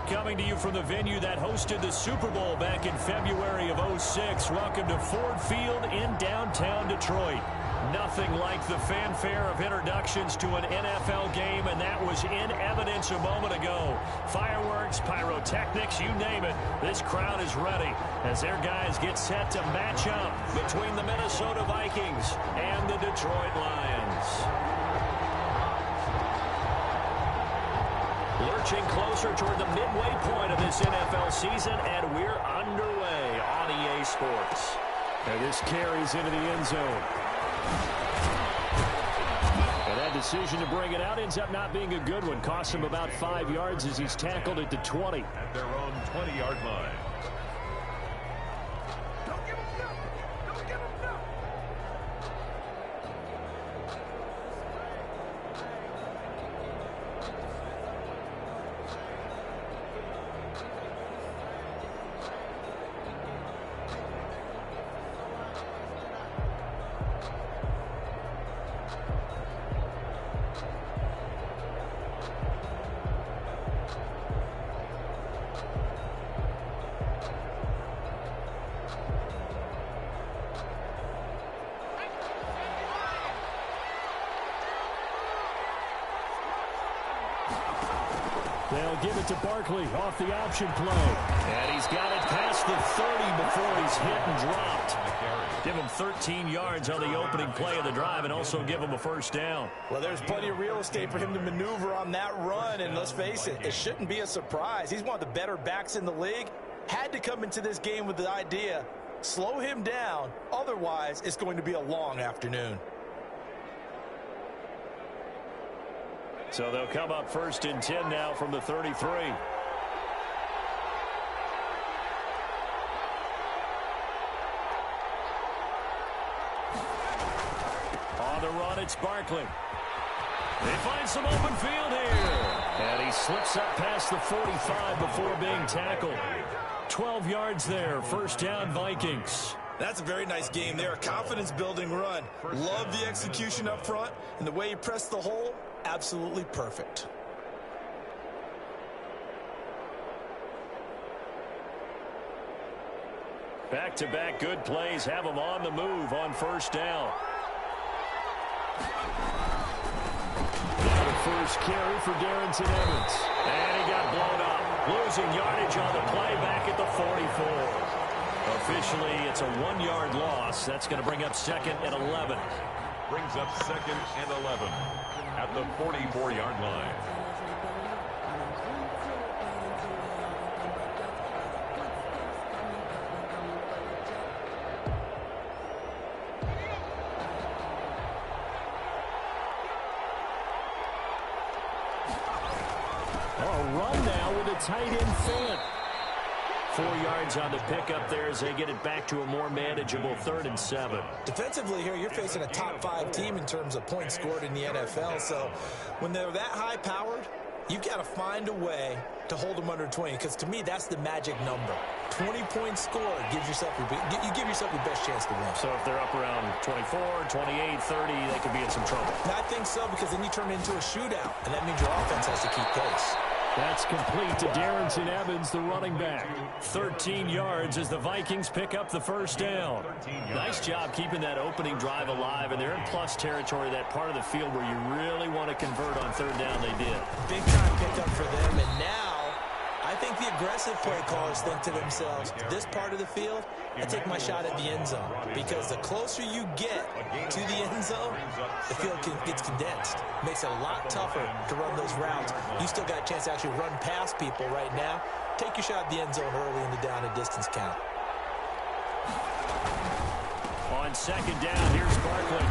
coming to you from the venue that hosted the Super Bowl back in February of '06. Welcome to Ford Field in downtown Detroit. Nothing like the fanfare of introductions to an NFL game, and that was in evidence a moment ago. Fireworks, pyrotechnics, you name it. This crowd is ready as their guys get set to match up between the Minnesota Vikings and the Detroit Lions. Lurching closer toward the midway point of this NFL season, and we're underway on EA Sports. And this carries into the end zone. And that decision to bring it out ends up not being a good one. Costs him about 5 yards as he's tackled at the 20. At their own 20-yard line. They'll give it to Barkley off the option play. And he's got it past the 30 before he's hit and dropped. Give him 13 yards on the opening play of the drive and also give him a first down. Well, there's plenty of real estate for him to maneuver on that run, and let's face it, it shouldn't be a surprise. He's one of the better backs in the league. Had to come into this game with the idea, slow him down, otherwise it's going to be a long afternoon. So they'll come up 1st and 10 now from the 33. On the run, it's Barkley. They find some open field here. And he slips up past the 45 before being tackled. 12 yards there, first down Vikings. That's a very nice game there, a confidence-building run. Love the execution up front, and the way he pressed the hole, absolutely perfect. Back-to-back good plays have him on the move on first down. Now the first carry for Darrington Evans. And he got blown up. Losing yardage on the play back at the 44. Officially, it's a 1-yard loss. That's going to bring up 2nd and 11. Brings up 2nd and 11 at the 44-yard line. A run now with a tight end Fant. 4 yards on the pickup there as they get it back to a more manageable 3rd and 7. Defensively here, you're facing a top-5 team in terms of points scored in the NFL. So when they're that high-powered, you've got to find a way to hold them under 20. Because to me, that's the magic number. 20 points scored gives yourself you give yourself your best chance to win. So if they're up around 24, 28, 30, they could be in some trouble. And I think so, because then you turn it into a shootout, and that means your offense has to keep pace. That's complete to Darrington Evans, the running back. 13 yards as the Vikings pick up the first down. Nice job keeping that opening drive alive, and they're in plus territory, that part of the field where you really want to convert on 3rd down. They did. Big time pickup for them, and now I think the aggressive play callers think to themselves, this part of the field, I take my shot at the end zone. Because the closer you get to the end zone, the field gets condensed. Makes it a lot tougher to run those routes. You still got a chance to actually run past people right now. Take your shot at the end zone early in the down and distance count. On 2nd down, here's Barkley.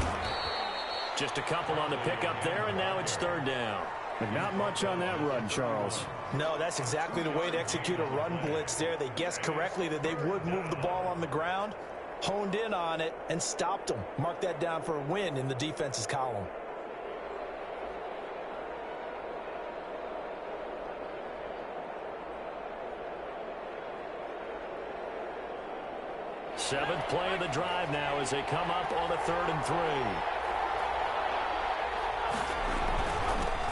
Just a couple on the pickup there, and now it's 3rd down. But not much on that run, Charles. No, that's exactly the way to execute a run blitz there. They guessed correctly that they would move the ball on the ground, honed in on it, and stopped them. Mark that down for a win in the defense's column. Seventh play of the drive now as they come up on a 3rd and 3.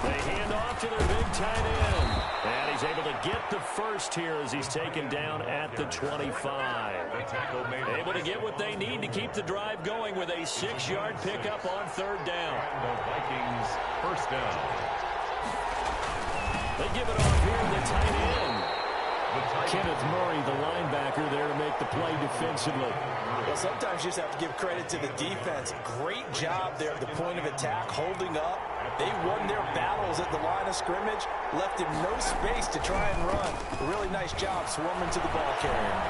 They hand off off to their big tight end. And he's able to get the first here as he's taken down at the 25. Able to get what they need to keep the drive going with a 6-yard pickup on third down. The Vikings first down. They give it off here to the tight end. Kenneth Murray, the linebacker, there to make the play defensively. Well, sometimes you just have to give credit to the defense. Great job there at the point of attack, holding up. They won their battles at the line of scrimmage, left him no space to try and run. A really nice job swarming to the ball carrier.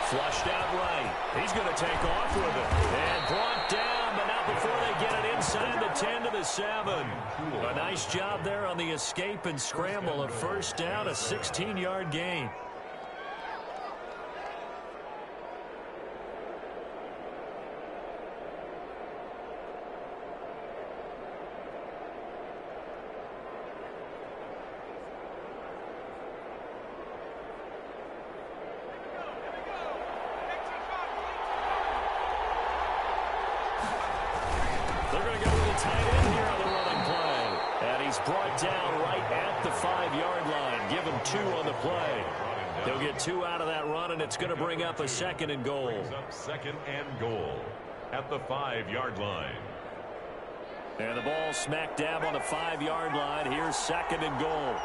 Flushed out right. He's going to take off with it. And brought down, but not before they get it inside the 10 to the 7. A nice job there on the escape and scramble. A first down, a 16-yard gain. Brought down right at the 5-yard line. Give him 2 on the play. They'll get 2 out of that run, and it's going to bring up a 2nd and goal. Second and goal at the 5-yard line. And the ball smack dab on the 5-yard line. Here's 2nd and goal.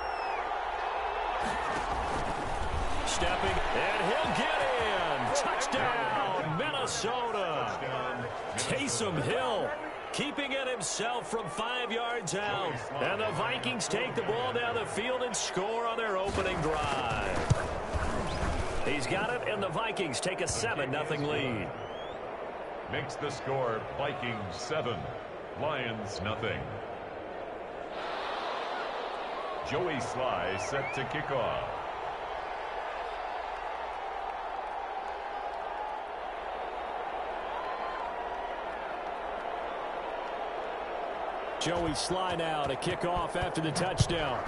Stepping, and he'll get in. Touchdown, Minnesota. Taysom Hill keeping it himself from 5 yards out. And the Vikings take the ball down the field and score on their opening drive. He's got it, and the Vikings take a 7-0 lead. Makes the score Vikings 7, Lions nothing. Joey Sly set to kick off. Joey Sly now to kick off after the touchdown.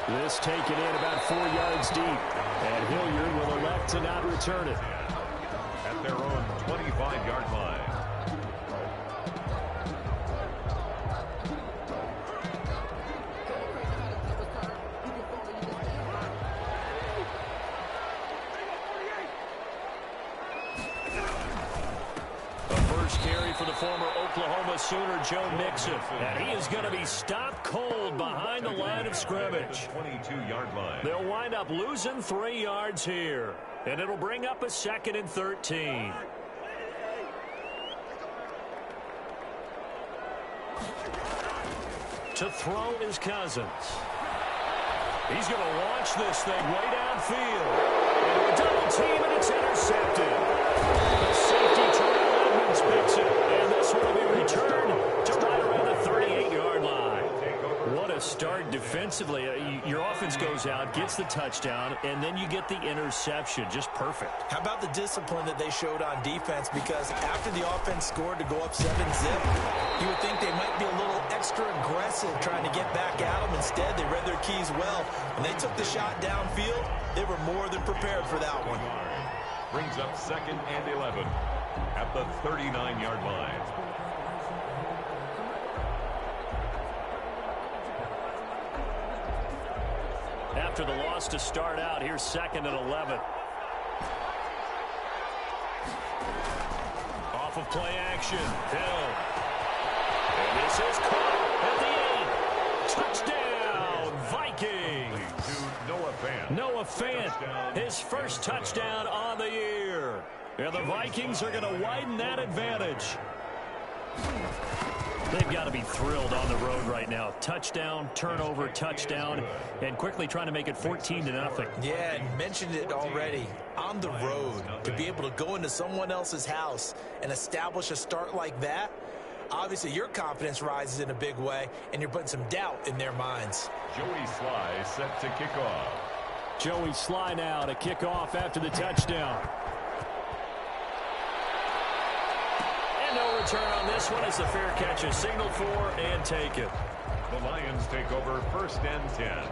This taken in about 4 yards deep. And Hilliard will elect to not return it. At their own 25-yard line. For the former Oklahoma Sooner, Joe Mixon. And he is going to be stopped cold behind the line of scrimmage. 22-yard line. They'll wind up losing 3 yards here. And it'll bring up a 2nd and 13. To throw is Cousins. He's going to launch this thing way downfield. And a double team, and it's intercepted. The safety turnover picks it, and this one will be returned to right around the 38-yard line. What a start defensively. Your offense goes out, gets the touchdown, and then you get the interception. Just perfect. How about the discipline that they showed on defense? Because after the offense scored to go up 7-zip, you would think they might be a little extra aggressive trying to get back at them. Instead, they read their keys well. When they took the shot downfield, they were more than prepared for that one. Brings up 2nd and 11. At the 39-yard line. After the loss to start out, here's 2nd and 11. Off of play action. Hill. And this is caught at the 8. Touchdown, Vikings. Noah Fant. Noah Fant, his first touchdown on the year. And the Vikings are going to widen that advantage. They've got to be thrilled on the road right now. Touchdown, turnover, touchdown, and quickly trying to make it 14-0. Yeah, and mentioned it already. On the road, to be able to go into someone else's house and establish a start like that, obviously your confidence rises in a big way, and you're putting some doubt in their minds. Joey Sly set to kick off. Joey Sly now to kick off after the touchdown. No return on this one. It's a fair catch, a signal for, and take it. The Lions take over 1st and 10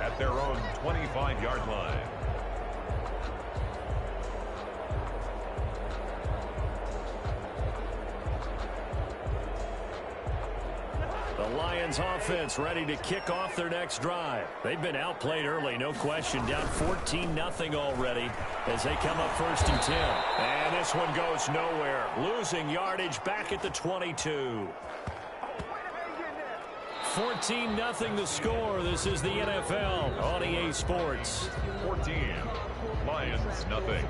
at their own 25-yard line. The Lions offense ready to kick off their next drive. They've been outplayed early, no question. Down 14-0 already as they come up 1st and 10. And this one goes nowhere. Losing yardage back at the 22. 14-0 the score. This is the NFL on EA Sports. 14. Lions, nothing.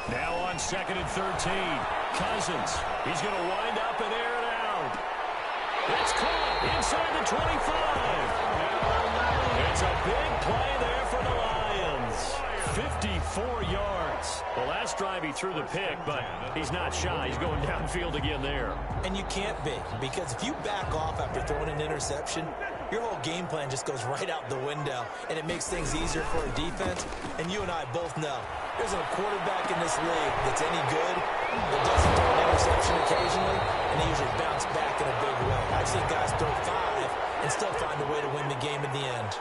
Now on 2nd and 13. Cousins. He's going to wind up and air it out. It's caught inside the 25. It's a big play there for the Lions. 54 yards. The last drive he threw the pick, but he's not shy. He's going downfield again there. And you can't be, because if you back off after throwing an interception, your whole game plan just goes right out the window, and it makes things easier for a defense. And you and I both know there's a quarterback in this league that's any good that doesn't throw an interception occasionally, and they usually bounce back in a big way. I've seen guys throw 5 and still find a way to win the game in the end.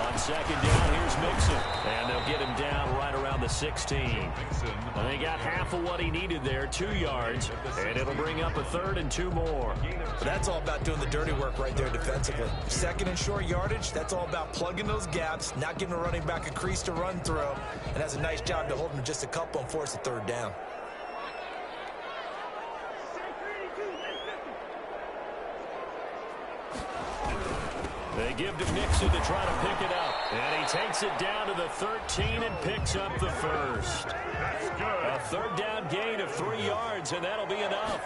On 2nd down, here's Mixon. And they'll get him down right around the 16. And they got half of what he needed there, 2 yards. And it'll bring up a 3rd and 2 more. But that's all about doing the dirty work right there defensively. 2nd and short yardage, that's all about plugging those gaps, not giving a running back a crease to run through. And that's a nice job to hold him just a couple and force a 3rd down. They give to Mixon to try to pick it up. And he takes it down to the 13 and picks up the 1st. A 3rd down gain of 3 yards, and that'll be enough.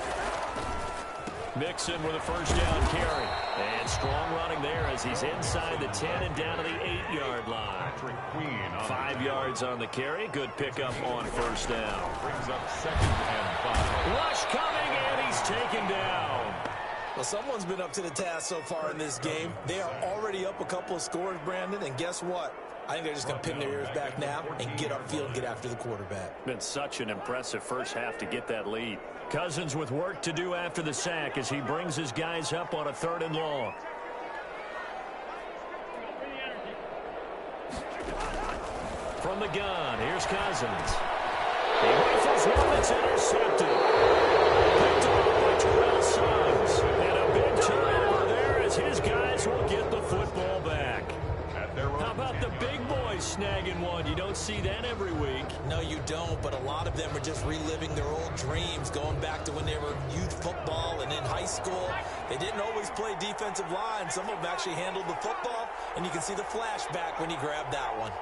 Mixon with a 1st down carry. And strong running there as he's inside the 10 and down to the 8-yard line. 5 yards on the carry. Good pickup on 1st down. Brings up 2nd and 5. Rush coming, and he's taken down. Well, someone's been up to the task so far in this game. They are already up a couple of scores, Brandon, and guess what? I think they're just going to pin their ears back now and get upfield and get after the quarterback. Been such an impressive first half to get that lead. Cousins with work to do after the sack as he brings his guys up on a 3rd and long. From the gun, here's Cousins. He rifles one that's intercepted. Picked off by Terrell Suggs. And a big turnover there as his guys will get the football back. How about the big boys snagging one? You don't see that every week. No, you don't, but a lot of them are just reliving their old dreams, going back to when they were in youth football and in high school. They didn't always play defensive line. Some of them actually handled the football, and you can see the flashback when he grabbed that one.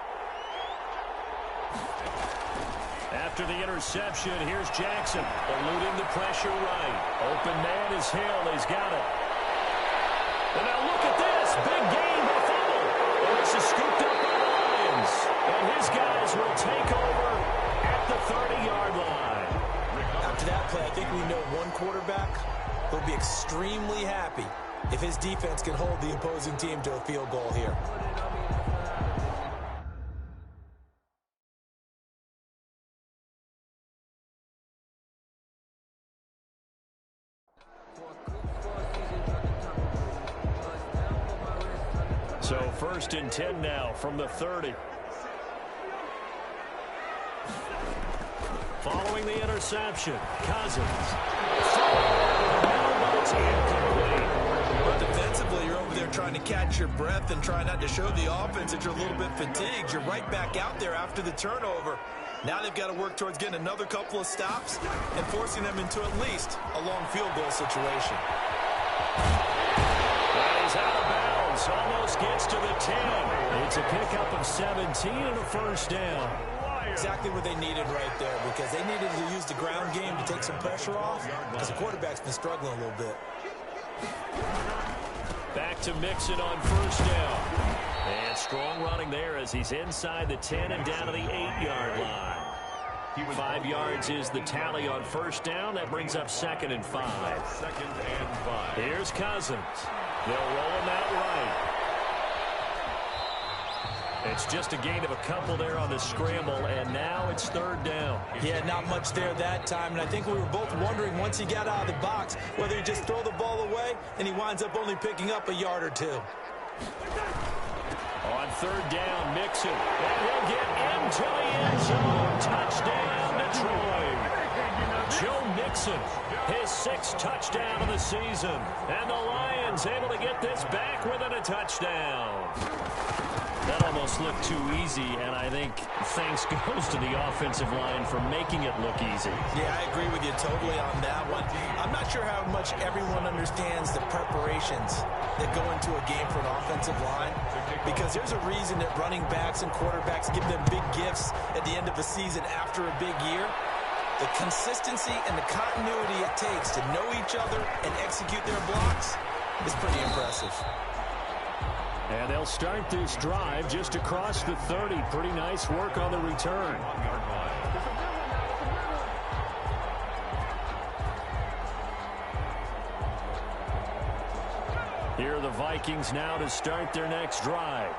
After the interception, here's Jackson, eluding the pressure right. Open man is Hill. He's got it. And now look at this. Big gain by Fumble. And this is scooped up by the Lions. And his guys will take over at the 30-yard line. After that play, I think we know one quarterback will be extremely happy if his defense can hold the opposing team to a field goal here. So 1st and 10 now from the 30. Following the interception, Cousins. It's incomplete. But defensively, you're over there trying to catch your breath and try not to show the offense that you're a little bit fatigued. You're right back out there after the turnover. Now they've got to work towards getting another couple of stops and forcing them into at least a long field goal situation. He's out of bounds. Almost gets to the 10. It's a pickup of 17 and a 1st down. Exactly what they needed right there, because they needed to use the ground game to take some pressure off, because the quarterback's been struggling a little bit. Back to Mixon on 1st down. And strong running there as he's inside the 10 and down to the 8-yard line. 5 yards is the tally on first down. That brings up 2nd and 5. 2nd and 5. Here's Cousins. They'll roll him out right. It's just a gain of a couple there on the scramble, and now it's 3rd down. Yeah, not much there that time, and I think we were both wondering once he got out of the box whether he just throw the ball away, and he winds up only picking up a yard or 2. On 3rd down, Mixon, and he'll get into the end zone. Touchdown, Detroit. Joe Mixon, his 6th touchdown of the season, and the Lions able to get this back within a touchdown. That almost looked too easy, and I think thanks goes to the offensive line for making it look easy. Yeah, I agree with you totally on that one. I'm not sure how much everyone understands the preparations that go into a game for an offensive line, because there's a reason that running backs and quarterbacks give them big gifts at the end of the season after a big year. The consistency and the continuity it takes to know each other and execute their blocks is pretty impressive. And they'll start this drive just across the 30. Pretty nice work on the return. Here are the Vikings now to start their next drive.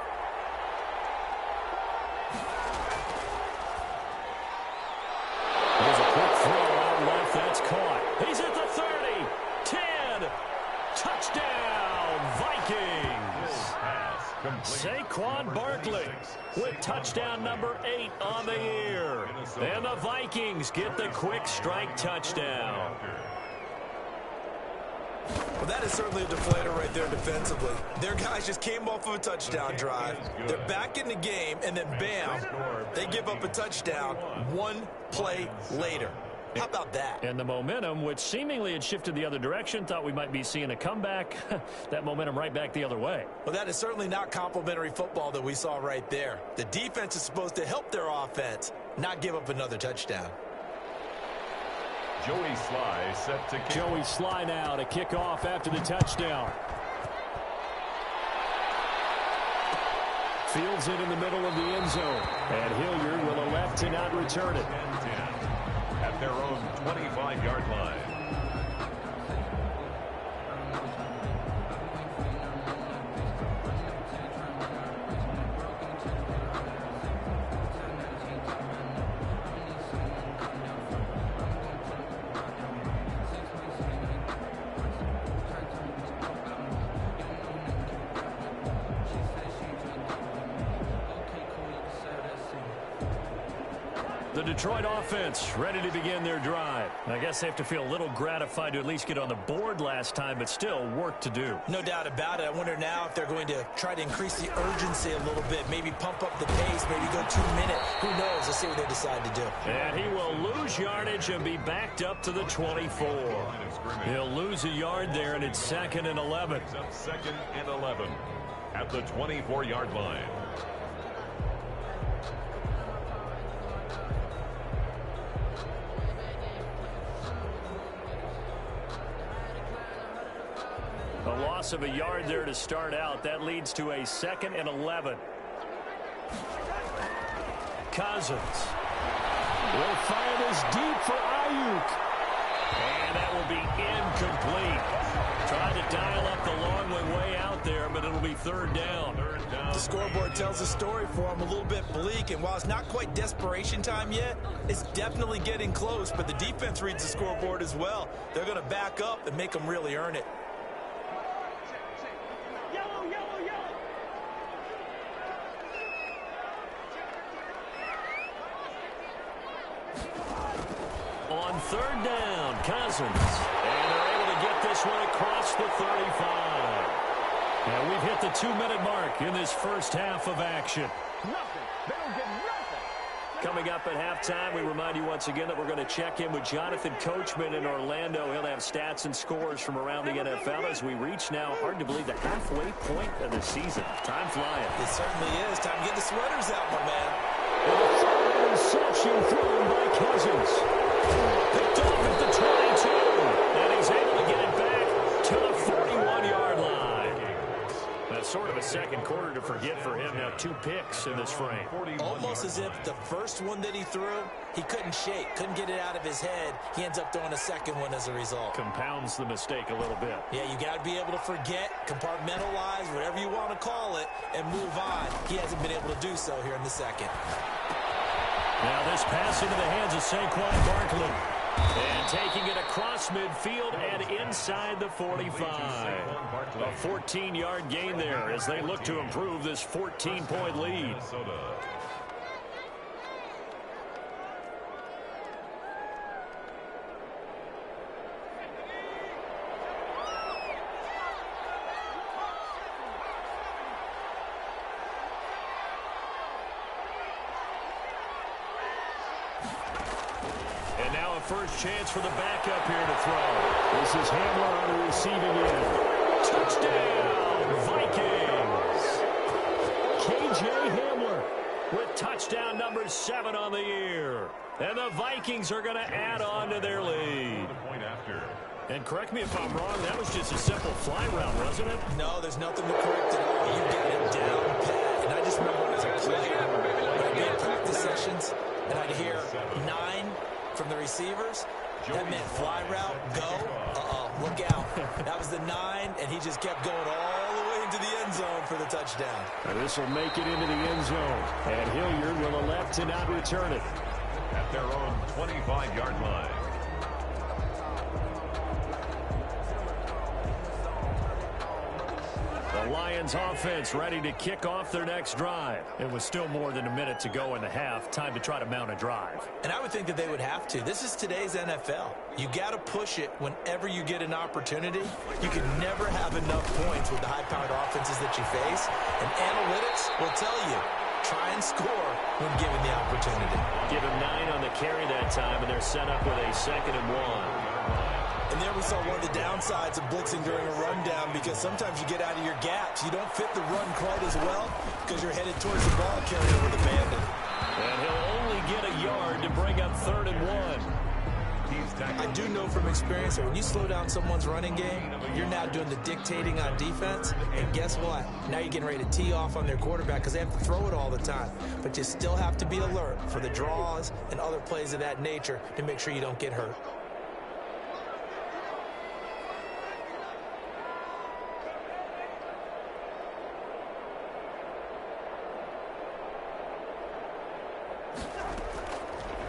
There's a quick throw out left. That's caught. He's at the 30. 10. Touchdown, Vikings. Saquon Barkley with touchdown number 8 on the year. And the Vikings get the quick strike touchdown. Well, that is certainly a deflator right there defensively. Their guys just came off of a touchdown drive. They're back in the game, and then bam, they give up a touchdown 1 play later. How about that? And the momentum, which seemingly had shifted the other direction, thought we might be seeing a comeback. That momentum right back the other way. Well, that is certainly not complimentary football that we saw right there. The defense is supposed to help their offense, not give up another touchdown. Joey Sly set to kick. Joey Sly now to kick off after the touchdown. Fields it in the middle of the end zone. And Hilliard will elect to not return it. At their own 25-yard line. The Detroit offense ready to begin their drive. I guess they have to feel a little gratified to at least get on the board last time, but still work to do. No doubt about it. I wonder now if they're going to try to increase the urgency a little bit, maybe pump up the pace, maybe go 2 minute. Who knows? Let's see what they decide to do. And he will lose yardage and be backed up to the 24. He'll lose a yard there, and it's 2nd and 11. 2nd and 11 at the 24-yard line. A loss of a yard there to start out. That leads to a 2nd and 11. Cousins will fire this deep for Ayuk. And that will be incomplete. Tried to dial up the long way out there, but it'll be 3rd down. The scoreboard tells a story for them, a little bit bleak, and while it's not quite desperation time yet, it's definitely getting close, but the defense reads the scoreboard as well. They're going to back up and make them really earn it. On 3rd down, Cousins. And they're able to get this one across the 35. Now we've hit the 2-minute mark in this first half of action. Nothing. They don't get nothing. Coming up at halftime, we remind you once again that we're going to check in with Jonathan Coachman in Orlando. He'll have stats and scores from around the NFL as we reach now, hard to believe, the halfway point of the season. Time flying. It certainly is. Time to get the sweaters out, my man. And a third interception thrown by Cousins. Picked off at the 22. And he's able to get it back to the 41-yard line. That's sort of a second quarter to forget for him. Now 2 picks in this frame. Almost as if the first one that he threw, he couldn't shake, couldn't get it out of his head. He ends up throwing a second one as a result. Compounds the mistake a little bit. Yeah, you got to be able to forget, compartmentalize, whatever you want to call it, and move on. He hasn't been able to do so here in the second. Now this pass into the hands of Saquon Barkley. And taking it across midfield and inside the 45. A 14-yard gain there as they look to improve this 14-point lead. First chance for the backup here to throw. This is Hamler on the receiving end. Touchdown, Vikings. KJ Hamler with touchdown number 7 on the year. And the Vikings are going to add on to their lead. And correct me if I'm wrong, that was just a simple fly route, wasn't it? No, there's nothing to correct at all. You got it down pat. And I just remember as a player, when I'd be in practice sessions, and I'd hear 9 from the receivers. That meant fly route, go, look out. That was the 9, and he just kept going all the way into the end zone for the touchdown. And this will make it into the end zone. And Hilliard will elect to not return it. At their own 25-yard line. The Lions offense ready to kick off their next drive. It was still more than a minute to go in the half. Time to try to mount a drive. And I would think that they would have to. This is today's NFL. You got to push it whenever you get an opportunity. You can never have enough points with the high-powered offenses that you face. And analytics will tell you, try and score when given the opportunity. Give him 9 on the carry that time, and they're set up with a 2nd and 1. And there we saw one of the downsides of blitzing during a rundown, because sometimes you get out of your gaps. You don't fit the run quite as well because you're headed towards the ball carrier with abandon. And he'll only get a yard to bring up 3rd and 1. I do know from experience that when you slow down someone's running game, you're now doing the dictating on defense. And guess what? Now you're getting ready to tee off on their quarterback because they have to throw it all the time. But you still have to be alert for the draws and other plays of that nature to make sure you don't get hurt.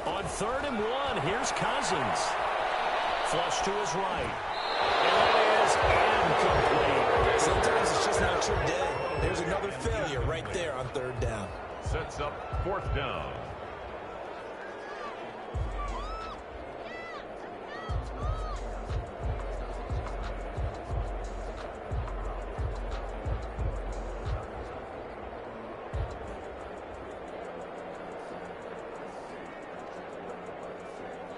On 3rd and 1, here's Cousins. Flush to his right. And it is incomplete. Sometimes it's just not your day. There's another failure right there on 3rd down. Sets up 4th down.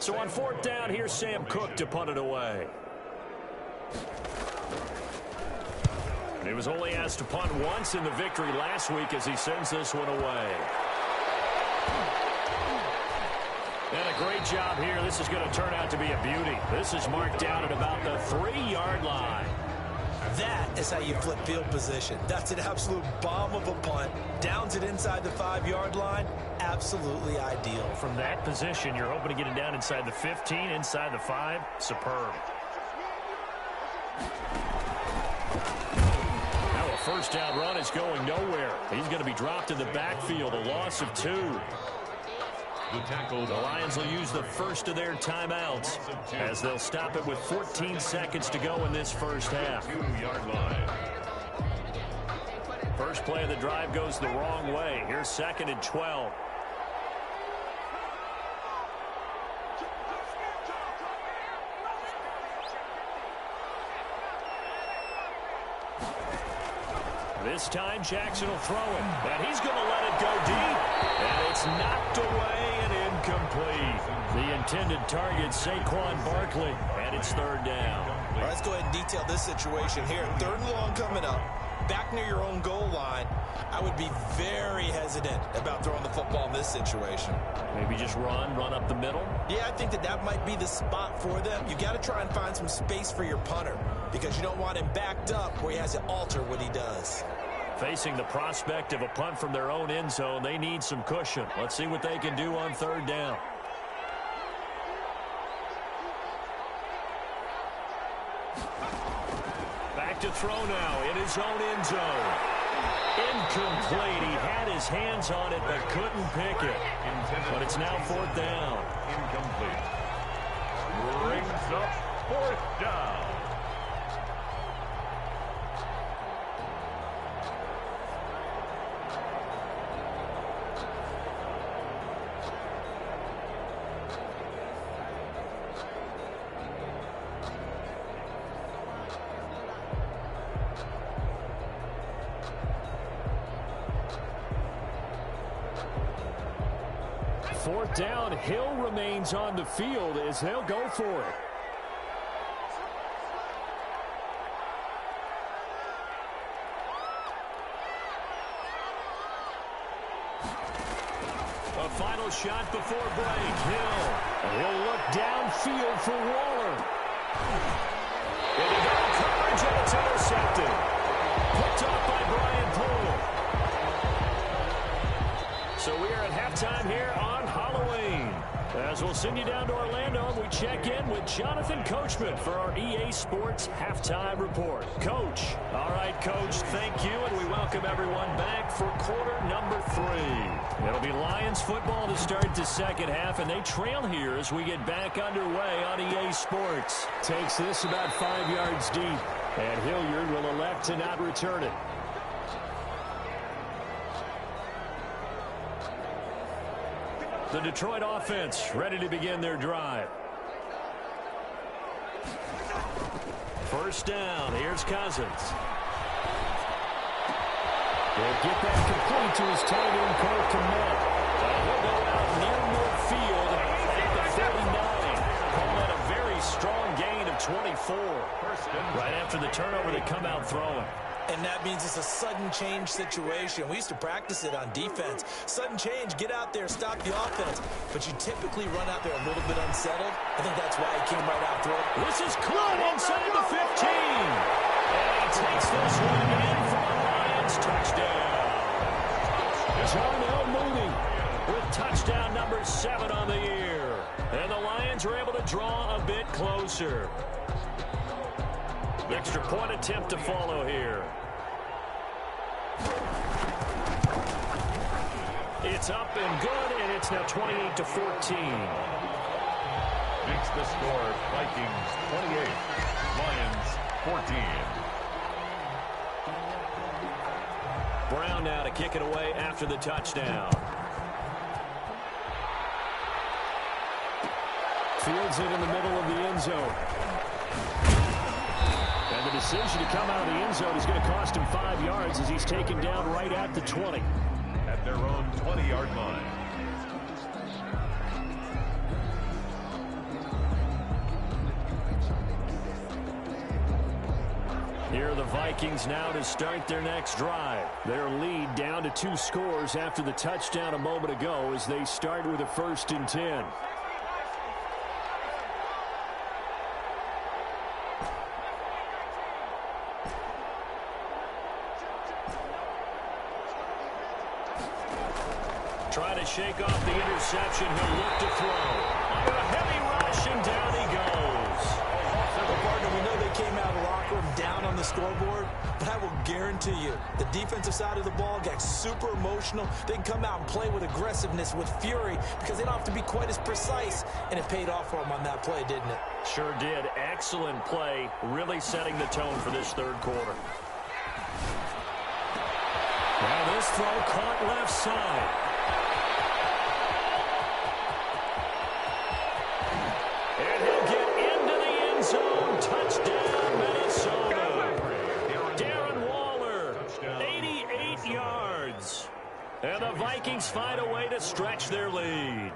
So on 4th down, here's Sam Cook to punt it away. And he was only asked to punt once in the victory last week as he sends this one away. And a great job here. This is going to turn out to be a beauty. This is marked down at about the 3-yard line. That is how you flip field position. That's an absolute bomb of a punt. Downs it inside the 5-yard line. Absolutely ideal. From that position, you're hoping to get it down inside the 15, inside the 5. Superb. Now a 1st down run is going nowhere. He's going to be dropped in the backfield, a loss of 2. The Lions will use the first of their timeouts as they'll stop it with 14 seconds to go in this first half. 2-yard line. First play of the drive goes the wrong way. Here's 2nd and 12. This time Jackson will throw it, and he's going to let it go deep. And it's knocked away and incomplete. The intended target, Saquon Barkley, and it's 3rd down. All right, let's go ahead and detail this situation here. 3rd and long coming up. Back near your own goal line. I would be very hesitant about throwing the football in this situation. Maybe just run up the middle? Yeah, I think that might be the spot for them. You got to try and find some space for your punter because you don't want him backed up where he has to alter what he does. Facing the prospect of a punt from their own end zone, they need some cushion. Let's see what they can do on third down. Back to throw now in his own end zone. Incomplete. He had his hands on it but couldn't pick it. But it's now fourth down. Incomplete. Brings up fourth down. Fourth down, Hill remains on the field as they'll go for it. A final shot before break. He'll look downfield for Waller. And he got coverage and it's intercepted. Picked off by Brian Poole. So we are at halftime here on Halloween. As we'll send you down to Orlando, we check in with Jonathan Coachman for our EA Sports Halftime Report. Coach. All right, Coach, thank you, and we welcome everyone back for quarter number 3. It'll be Lions football to start the second half, and they trail here as we get back underway on EA Sports. Takes this about 5 yards deep, and Hilliard will elect to not return it. The Detroit offense ready to begin their drive. First down. Here's Cousins. He'll get that complete to his tight end, Cole Kmet. He'll go out near midfield at the 49. Call that a very strong gain of 24. Right after the turnover, they come out throwing. And that means it's a sudden change situation. We used to practice it on defense. Sudden change, get out there, stop the offense. But you typically run out there a little bit unsettled. I think that's why he came right out throwing. This is caught inside the 15. And he takes this one in for the Lions. Touchdown. Jarnell Mooney with touchdown number 7 on the year. And the Lions are able to draw a bit closer. Extra point attempt to follow here. It's up and good, and it's now 28-14. Makes the score Vikings 28, Lions 14. Brown now to kick it away after the touchdown. Fields it in the middle of the end zone. And the decision to come out of the end zone is going to cost him 5 yards as he's taken down right at the 20. At their own 20-yard line. Here are the Vikings now to start their next drive. Their lead down to 2 scores after the touchdown a moment ago as they start with a 1st and 10. Trying to shake off the interception. He'll look to throw. Under a heavy rush, and down he goes. Partner, we know they came out of the locker room down on the scoreboard, but I will guarantee you the defensive side of the ball got super emotional. They can come out and play with aggressiveness, with fury, because they don't have to be quite as precise, and it paid off for them on that play, didn't it? Sure did. Excellent play, really setting the tone for this third quarter. Now this throw caught left side. Touchdown, Minnesota. Darren Waller, 88 yards. And the Vikings find a way to stretch their lead.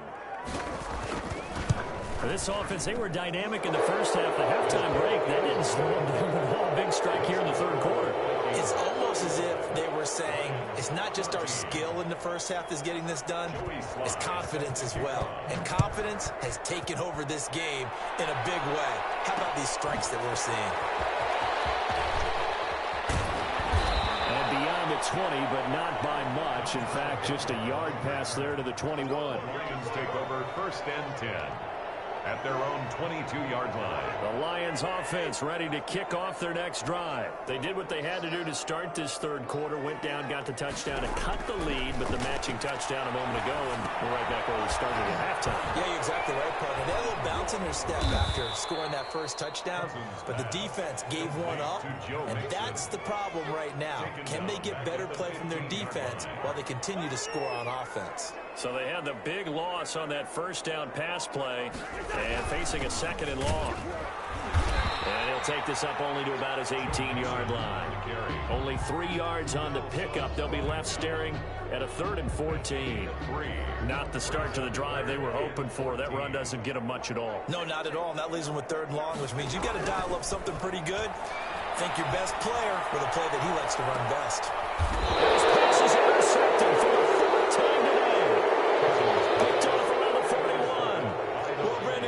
For this offense, they were dynamic in the first half. The halftime break, that didn't slow them down at all. Big strike here in the third quarter. It's almost as if they were saying, it's not just our skill in the first half that's getting this done, it's confidence as well. And confidence has taken over this game in a big way. How about these strikes that we're seeing? And beyond the the 20, but not by much. In fact, just a yard pass there to the 21. Lions take over first and 10 at their own 22-yard line. The Lions offense ready to kick off their next drive. They did what they had to do to start this third quarter, went down, got the touchdown to cut the lead, but the matching touchdown a moment ago, and we're right back where we started at halftime. Yeah, you're exactly right, partner. They had a little bounce in their step after scoring that first touchdown, but the defense gave one up, and that's the problem right now. Can they get better play from their defense while they continue to score on offense? So they had the big loss on that first down pass play and facing a second and long. And he'll take this up only to about his 18-yard line. Only 3 yards on the pickup. They'll be left staring at a 3rd and 14. Not the start to the drive they were hoping for. That run doesn't get them much at all. No, not at all. And that leaves them with 3rd and long, which means you got to dial up something pretty good. Think your best player with a play that he likes to run best. This pass is intercepted for the 4th time today.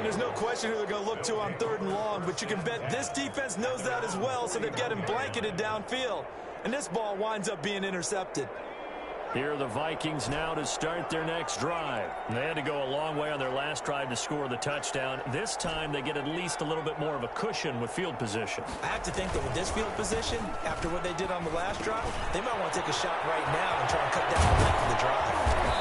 There's no question who they're going to look to on 3rd and long, but you can bet this defense knows that as well, so they've got him blanketed downfield. And this ball winds up being intercepted. Here are the Vikings now to start their next drive. They had to go a long way on their last drive to score the touchdown. This time they get at least a little bit more of a cushion with field position. I have to think that with this field position, after what they did on the last drive, they might want to take a shot right now and try and cut down the length of the drive.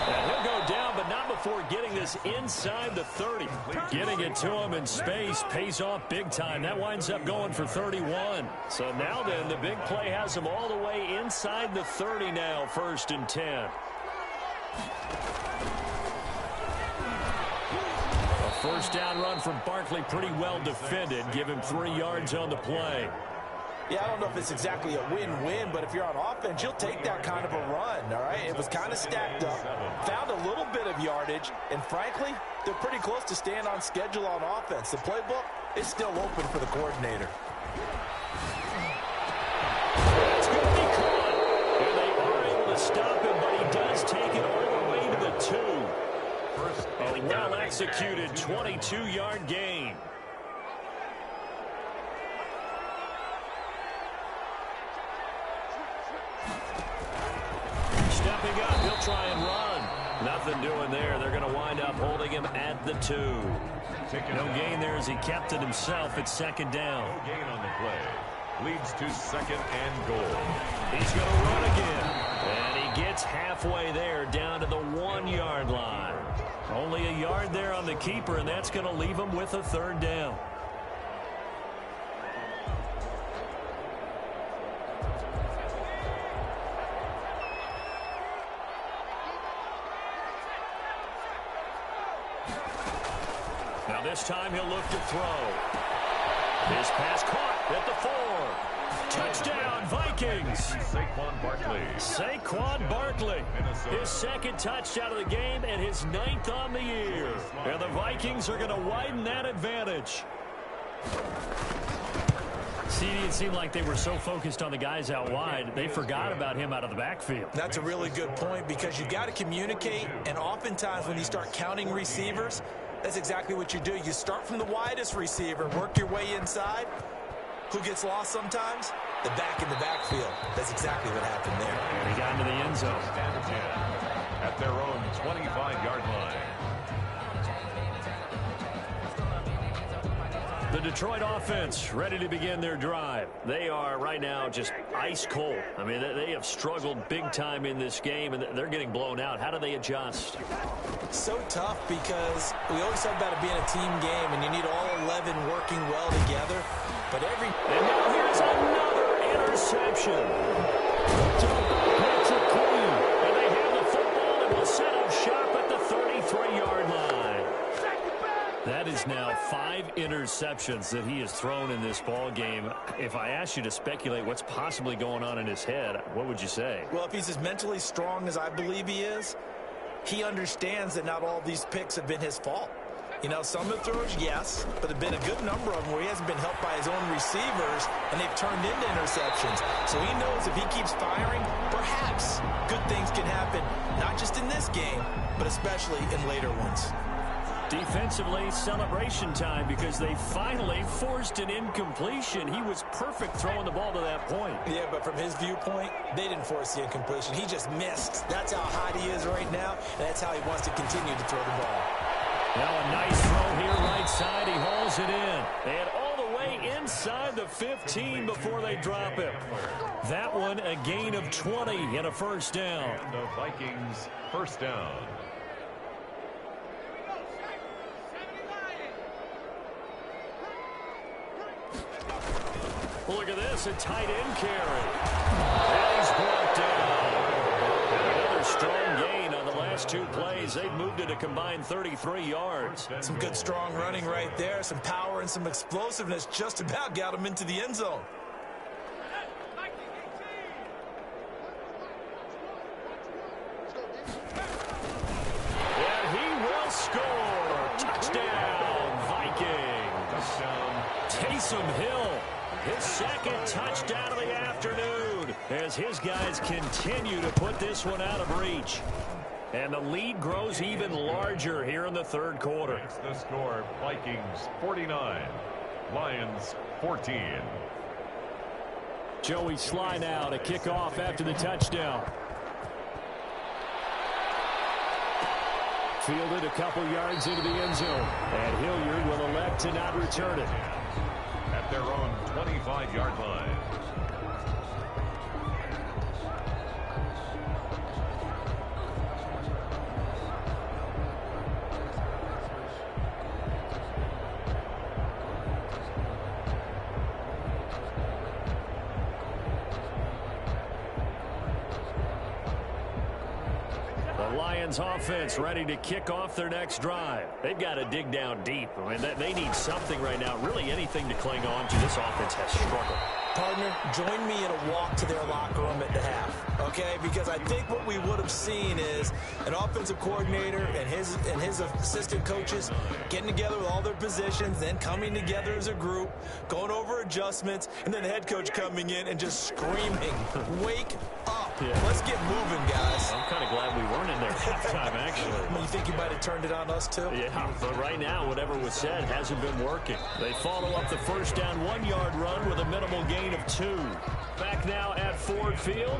And he'll go down, but not before getting this inside the 30. Getting it to him in space pays off big time. That winds up going for 31. So now then, the big play has him all the way inside the 30 now, 1st and 10. A first down run from Barkley, pretty well defended. Give him 3 yards on the play. Yeah, I don't know if it's exactly a win-win, but if you're on offense, you'll take that kind of a run, all right? It was kind of stacked up, found a little bit of yardage, and frankly, they're pretty close to staying on schedule on offense. The playbook is still open for the coordinator. It's going to be caught, and they are able to stop him, but he does take it all the way to the 2. A well-executed 22-yard gain. Stepping up, he'll try and run. Nothing doing there. They're going to wind up holding him at the 2. No gain there as he kept it himself at 2nd down. No gain on the play. Leads to 2nd and goal. He's going to run again. And he gets halfway there down to the 1-yard line. Only a yard there on the keeper, and that's going to leave him with a 3rd down. Now this time he'll look to throw. His pass caught at the 4. Touchdown, Vikings. Saquon Barkley. Saquon Barkley. His 2nd touchdown of the game and his 9th on the year. And the Vikings are going to widen that advantage. CD, it seemed like they were so focused on the guys out wide, they forgot about him out of the backfield. That's a really good point because you've got to communicate, and oftentimes when you start counting receivers, that's exactly what you do. You start from the widest receiver, work your way inside. Who gets lost sometimes? The back in the backfield. That's exactly what happened there. And he got into the end zone. At their own 25-yard line. The Detroit offense ready to begin their drive. They are right now just ice cold. I mean, they have struggled big time in this game, and they're getting blown out. How do they adjust? So tough because we always talk about it being a team game, and you need all 11 working well together. But And now here's another interception. To Patrick Queen. And they have the football and will set up shop at the 33-yard line. That is now 5 interceptions that he has thrown in this ball game. If I asked you to speculate what's possibly going on in his head, what would you say? Well, if he's as mentally strong as I believe he is, he understands that not all these picks have been his fault. You know, some of the throws, yes, but there have been a good number of them where he hasn't been helped by his own receivers, and they've turned into interceptions. So he knows if he keeps firing, perhaps good things can happen, not just in this game, but especially in later ones. Defensively, celebration time because they finally forced an incompletion. He was perfect throwing the ball to that point. Yeah, but from his viewpoint, they didn't force the incompletion. He just missed. That's how hot he is right now, and that's how he wants to continue to throw the ball. Now a nice throw here right side. He hauls it in. And all the way inside the 15 before they drop him. That one a gain of 20 and a first down. And the Vikings first down. Look at this, a tight end carry. And he's brought down. And another strong gain on the last two plays. They've moved it a combined 33 yards. Some good strong running right there. Some power and some explosiveness just about got him into the end zone. And he will score. Touchdown, Vikings. Touchdown. Taysom Hill. His second touchdown of the afternoon as his guys continue to put this one out of reach. And the lead grows even larger here in the third quarter. Makes the score Vikings 49, Lions 14. Joey Sly now to kick off after the touchdown. Fielded a couple yards into the end zone. And Hilliard will elect to not return it. At their own 25-yard line. The Lions offense ready to kick off their next drive. They've got to dig down deep. I mean, they need something right now, really anything to cling on to. This offense has struggled. Partner, join me in a walk to their locker room at the half, okay? Because I think what we would have seen is an offensive coordinator and his assistant coaches getting together with all their positions, then coming together as a group, going over adjustments, and then the head coach coming in and just screaming, "Wake up. Yeah. Let's get moving, guys." I'm kind of glad we weren't in there halftime, actually. I mean, you think you might have turned it on us, too? Yeah, but right now, whatever was said hasn't been working. They follow up the first down 1-yard run with a minimal gain of 2. Back now at Ford Field.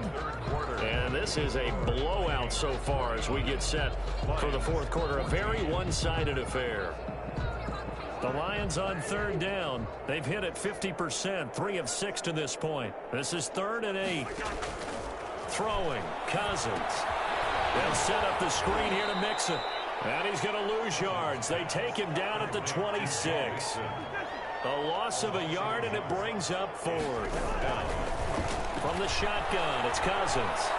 And this is a blowout so far as we get set for the fourth quarter. A very one-sided affair. The Lions on third down. They've hit it 50%, 3 of 6 to this point. This is 3rd and 8. Throwing, Cousins. They'll set up the screen here to Mixon. And he's going to lose yards. They take him down at the 26. A loss of a yard, and it brings up Ford. From the shotgun, it's Cousins.